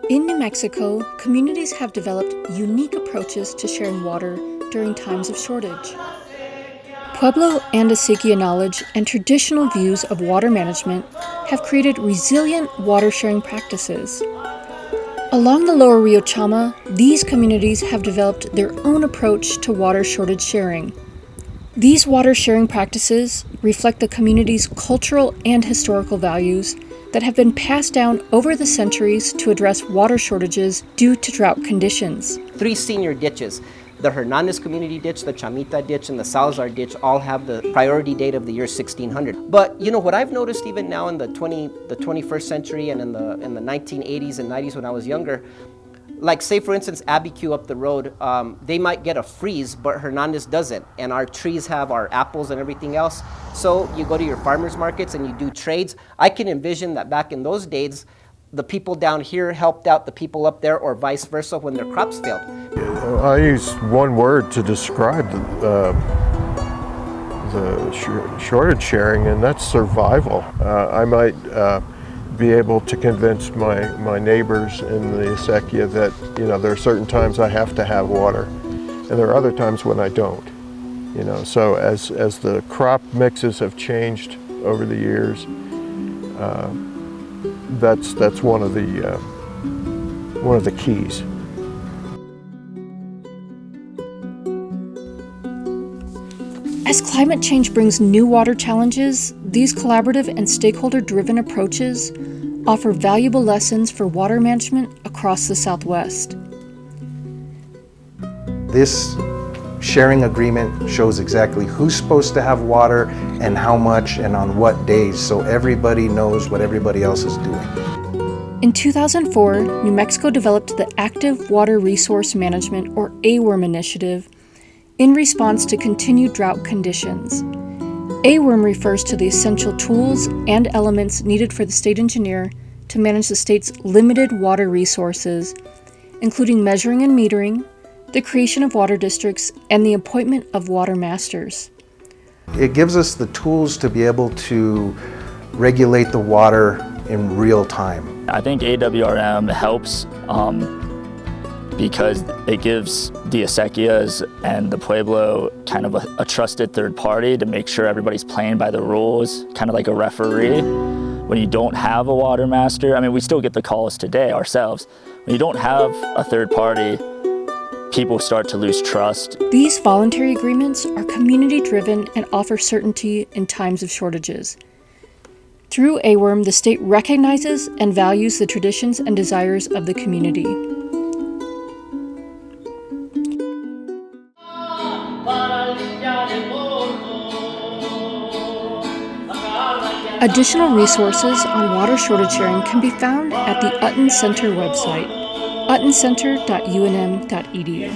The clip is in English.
In New Mexico, communities have developed unique approaches to sharing water during times of shortage. Pueblo and Asiquia knowledge and traditional views of water management have created resilient water sharing practices. Along the lower Rio Chama, these communities have developed their own approach to water shortage sharing. These water sharing practices reflect the community's cultural and historical values that have been passed down over the centuries to address water shortages due to drought conditions. 3 senior ditches, the Hernandez Community Ditch, the Chamita Ditch, and the Salazar Ditch all have the priority date of the year 1600. But you know what I've noticed even now in the 21st century and in the 1980s and 90s when I was younger, like say for instance Abiquiu up the road, they might get a freeze, but Hernandez doesn't, and our trees have our apples and everything else. So you go to your farmers markets and you do trades. I can envision that back in those days, the people down here helped out the people up there, or vice versa when their crops failed. I use one word to describe the shortage sharing, and that's survival. I might be able to convince my neighbors in the Asiquia that, you know, there are certain times I have to have water, and there are other times when I don't. You know, so as the crop mixes have changed over the years, that's one of the keys. As climate change brings new water challenges, these collaborative and stakeholder-driven approaches offer valuable lessons for water management across the Southwest. This sharing agreement shows exactly who's supposed to have water and how much and on what days, so everybody knows what everybody else is doing. In 2004, New Mexico developed the Active Water Resource Management, or AWRM initiative, in response to continued drought conditions. AWRM refers to the essential tools and elements needed for the state engineer to manage the state's limited water resources, including measuring and metering, the creation of water districts, and the appointment of water masters. It gives us the tools to be able to regulate the water in real time. I think AWRM helps because it gives the Asiquias and the Pueblo kind of a trusted third party to make sure everybody's playing by the rules, kind of like a referee. When you don't have a water master, I mean, we still get the calls today ourselves. When you don't have a third party, people start to lose trust. These voluntary agreements are community-driven and offer certainty in times of shortages. Through AWRM, the state recognizes and values the traditions and desires of the community. Additional resources on water shortage sharing can be found at the Utton Center website, uttoncenter.unm.edu.